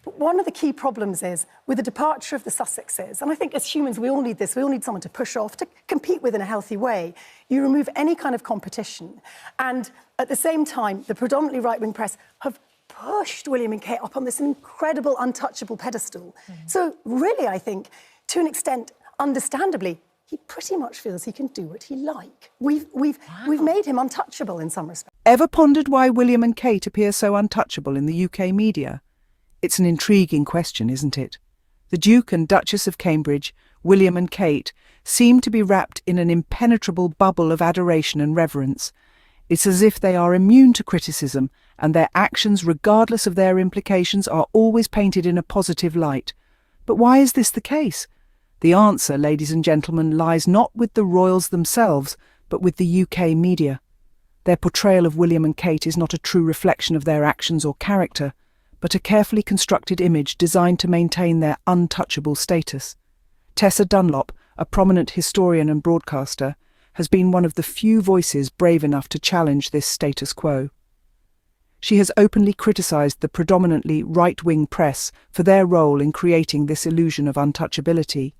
But one of the key problems is, with the departure of the Sussexes, and I think as humans we all need this, we all need someone to push off, to compete with in a healthy way. You remove any kind of competition. And at the same time, the predominantly right-wing press have pushed William and Kate up on this incredible, untouchable pedestal. So really, I think, to an extent, understandably, he pretty much feels he can do what he like. We've made him untouchable in some respects. Ever pondered why William and Kate appear so untouchable in the UK media? It's an intriguing question, isn't it? The Duke and Duchess of Cambridge, William and Kate, seem to be wrapped in an impenetrable bubble of adoration and reverence. It's as if they are immune to criticism, and their actions, regardless of their implications, are always painted in a positive light. But why is this the case? The answer, ladies and gentlemen, lies not with the royals themselves, but with the UK media. Their portrayal of William and Kate is not a true reflection of their actions or character, but a carefully constructed image designed to maintain their untouchable status. Tessa Dunlop, a prominent historian and broadcaster, has been one of the few voices brave enough to challenge this status quo. She has openly criticised the predominantly right-wing press for their role in creating this illusion of untouchability.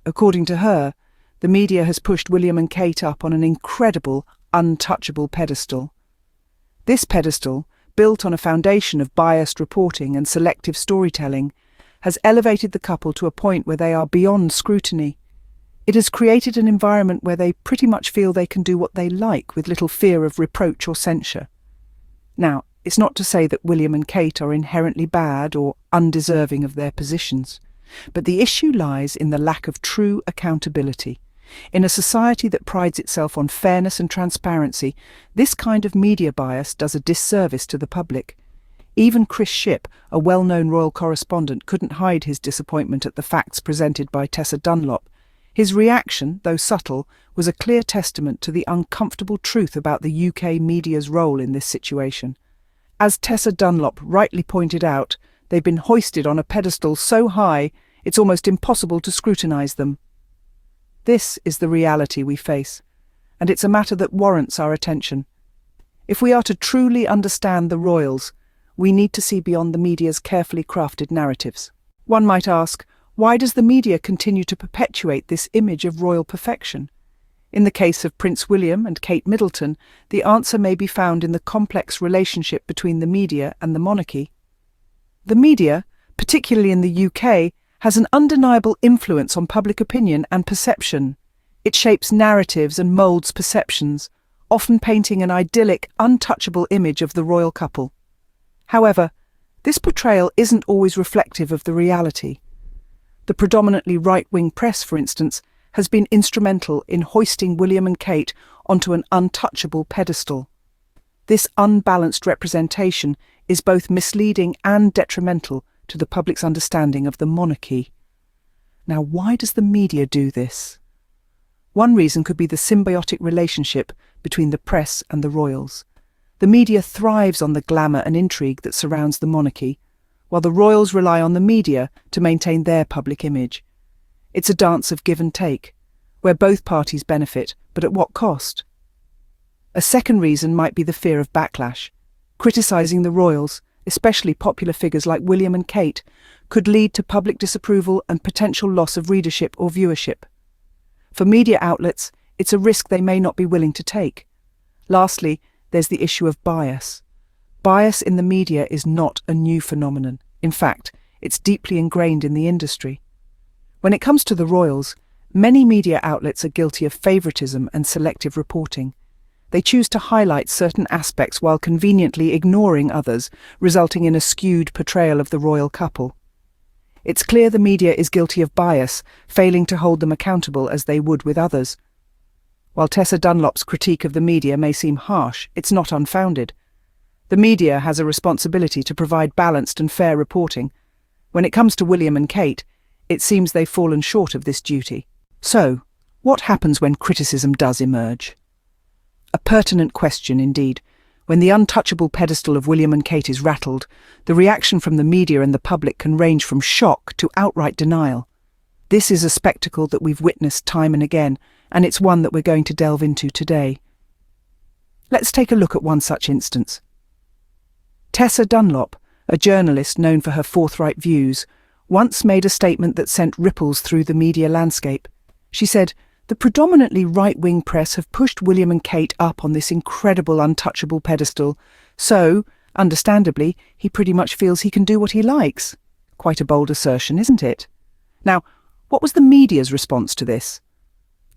According to her, the media has pushed William and Kate up on an incredible, untouchable pedestal. This pedestal, built on a foundation of biased reporting and selective storytelling, has elevated the couple to a point where they are beyond scrutiny. It has created an environment where they pretty much feel they can do what they like with little fear of reproach or censure. Now, it's not to say that William and Kate are inherently bad or undeserving of their positions, but the issue lies in the lack of true accountability. In a society that prides itself on fairness and transparency, this kind of media bias does a disservice to the public. Even Chris Shipp, a well-known royal correspondent, couldn't hide his disappointment at the facts presented by Tessa Dunlop. His reaction, though subtle, was a clear testament to the uncomfortable truth about the UK media's role in this situation. As Tessa Dunlop rightly pointed out, they've been hoisted on a pedestal so high it's almost impossible to scrutinise them. This is the reality we face, and it's a matter that warrants our attention. If we are to truly understand the royals, we need to see beyond the media's carefully crafted narratives. One might ask, why does the media continue to perpetuate this image of royal perfection? In the case of Prince William and Kate Middleton, the answer may be found in the complex relationship between the media and the monarchy. The media, particularly in the UK, has an undeniable influence on public opinion and perception. It shapes narratives and moulds perceptions, often painting an idyllic, untouchable image of the royal couple. However, this portrayal isn't always reflective of the reality. The predominantly right-wing press, for instance, has been instrumental in hoisting William and Kate onto an untouchable pedestal. This unbalanced representation is both misleading and detrimental to the public's understanding of the monarchy. Now, why does the media do this? One reason could be the symbiotic relationship between the press and the royals. The media thrives on the glamour and intrigue that surrounds the monarchy, while the royals rely on the media to maintain their public image. It's a dance of give and take, where both parties benefit, but at what cost? A second reason might be the fear of backlash. Criticising the royals, especially popular figures like William and Kate, could lead to public disapproval and potential loss of readership or viewership. For media outlets, it's a risk they may not be willing to take. Lastly, there's the issue of bias. Bias in the media is not a new phenomenon. In fact, it's deeply ingrained in the industry. When it comes to the royals, many media outlets are guilty of favouritism and selective reporting. They choose to highlight certain aspects while conveniently ignoring others, resulting in a skewed portrayal of the royal couple. It's clear the media is guilty of bias, failing to hold them accountable as they would with others. While Tessa Dunlop's critique of the media may seem harsh, it's not unfounded. The media has a responsibility to provide balanced and fair reporting. When it comes to William and Kate, it seems they've fallen short of this duty. So, what happens when criticism does emerge? A pertinent question indeed. When the untouchable pedestal of William and Kate is rattled, the reaction from the media and the public can range from shock to outright denial. This is a spectacle that we've witnessed time and again, and it's one that we're going to delve into today. Let's take a look at one such instance. Tessa Dunlop, a journalist known for her forthright views, once made a statement that sent ripples through the media landscape. She said, "The predominantly right-wing press have pushed William and Kate up on this incredible untouchable pedestal, so, understandably, he pretty much feels he can do what he likes." Quite a bold assertion, isn't it? Now, what was the media's response to this?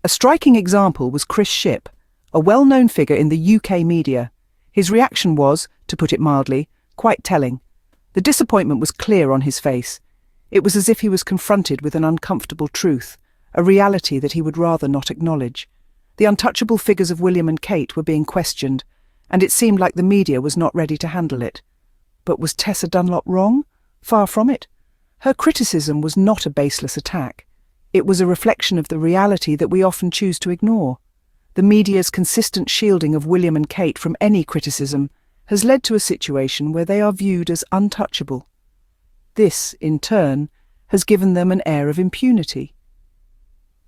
A striking example was Chris Shipp, a well-known figure in the UK media. His reaction was, to put it mildly, quite telling. The disappointment was clear on his face. It was as if he was confronted with an uncomfortable truth, a reality that he would rather not acknowledge. The untouchable figures of William and Kate were being questioned, and it seemed like the media was not ready to handle it. But was Tessa Dunlop wrong? Far from it. Her criticism was not a baseless attack. It was a reflection of the reality that we often choose to ignore. The media's consistent shielding of William and Kate from any criticism has led to a situation where they are viewed as untouchable. This, in turn, has given them an air of impunity.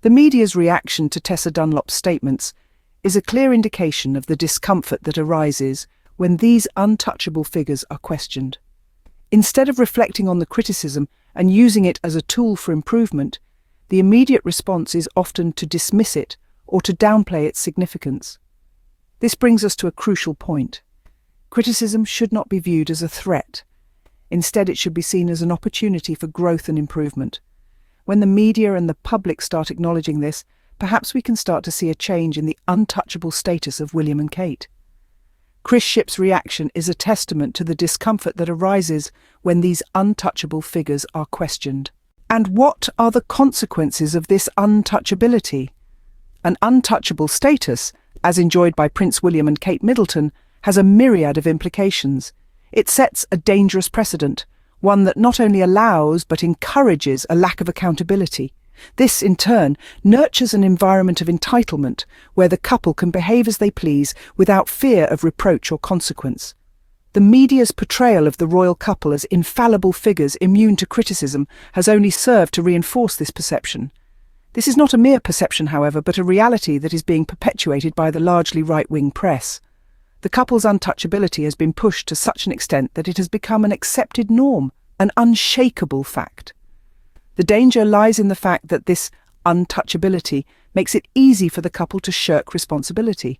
The media's reaction to Tessa Dunlop's statements is a clear indication of the discomfort that arises when these untouchable figures are questioned. Instead of reflecting on the criticism and using it as a tool for improvement, the immediate response is often to dismiss it or to downplay its significance. This brings us to a crucial point. Criticism should not be viewed as a threat. Instead, it should be seen as an opportunity for growth and improvement. When the media and the public start acknowledging this, perhaps we can start to see a change in the untouchable status of William and Kate. Chris Shipp's reaction is a testament to the discomfort that arises when these untouchable figures are questioned. And what are the consequences of this untouchability? An untouchable status, as enjoyed by Prince William and Kate Middleton, has a myriad of implications. It sets a dangerous precedent, one that not only allows but encourages a lack of accountability. This, in turn, nurtures an environment of entitlement where the couple can behave as they please without fear of reproach or consequence. The media's portrayal of the royal couple as infallible figures immune to criticism has only served to reinforce this perception. This is not a mere perception, however, but a reality that is being perpetuated by the largely right-wing press. The couple's untouchability has been pushed to such an extent that it has become an accepted norm, an unshakable fact. The danger lies in the fact that this untouchability makes it easy for the couple to shirk responsibility.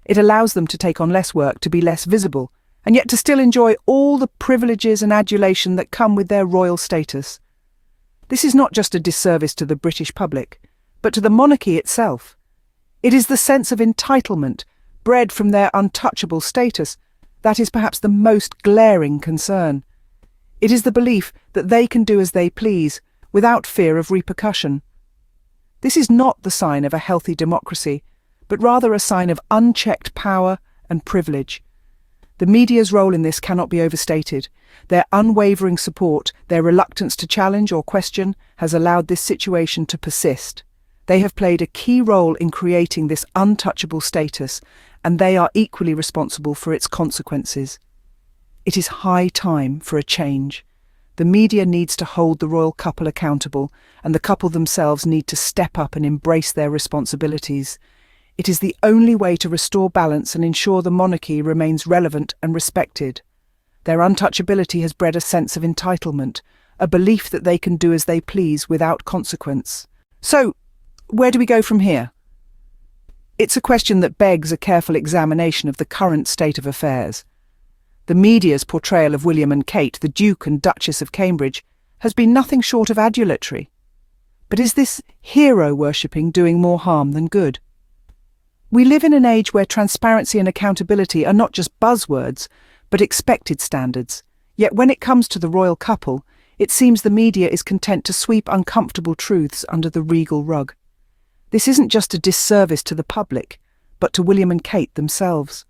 It allows them to take on less work, to be less visible, and yet to still enjoy all the privileges and adulation that come with their royal status. This is not just a disservice to the British public, but to the monarchy itself. It is the sense of entitlement, bred from their untouchable status, that is perhaps the most glaring concern. It is the belief that they can do as they please, without fear of repercussion. This is not the sign of a healthy democracy, but rather a sign of unchecked power and privilege. The media's role in this cannot be overstated. Their unwavering support, their reluctance to challenge or question, has allowed this situation to persist. They have played a key role in creating this untouchable status, and they are equally responsible for its consequences. It is high time for a change. The media needs to hold the royal couple accountable, and the couple themselves need to step up and embrace their responsibilities. It is the only way to restore balance and ensure the monarchy remains relevant and respected. Their untouchability has bred a sense of entitlement, a belief that they can do as they please without consequence. So, where do we go from here? It's a question that begs a careful examination of the current state of affairs. The media's portrayal of William and Kate, the Duke and Duchess of Cambridge, has been nothing short of adulatory. But is this hero-worshipping doing more harm than good? We live in an age where transparency and accountability are not just buzzwords, but expected standards. Yet when it comes to the royal couple, it seems the media is content to sweep uncomfortable truths under the regal rug. This isn't just a disservice to the public, but to William and Kate themselves.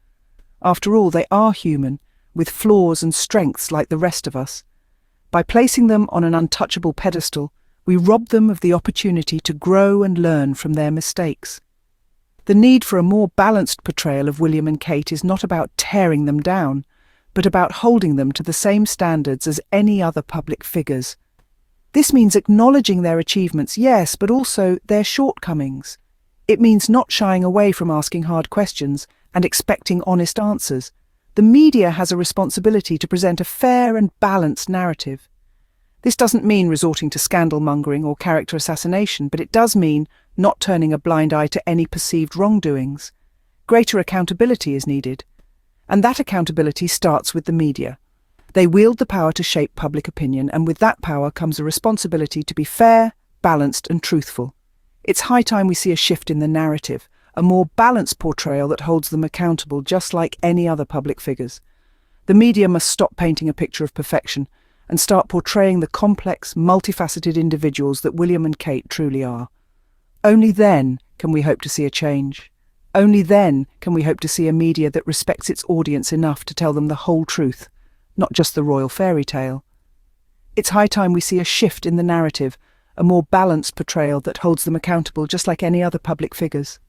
After all, they are human, with flaws and strengths like the rest of us. By placing them on an untouchable pedestal, we rob them of the opportunity to grow and learn from their mistakes. The need for a more balanced portrayal of William and Kate is not about tearing them down, but about holding them to the same standards as any other public figures. This means acknowledging their achievements, yes, but also their shortcomings. It means not shying away from asking hard questions and expecting honest answers, The media has a responsibility to present a fair and balanced narrative. This doesn't mean resorting to scandal-mongering or character assassination, but it does mean not turning a blind eye to any perceived wrongdoings. Greater accountability is needed, and that accountability starts with the media. They wield the power to shape public opinion, and with that power comes a responsibility to be fair, balanced and truthful. It's high time we see a shift in the narrative, a more balanced portrayal that holds them accountable just like any other public figures. The media must stop painting a picture of perfection and start portraying the complex, multifaceted individuals that William and Kate truly are. Only then can we hope to see a change. Only then can we hope to see a media that respects its audience enough to tell them the whole truth, not just the royal fairy tale. It's high time we see a shift in the narrative, a more balanced portrayal that holds them accountable just like any other public figures.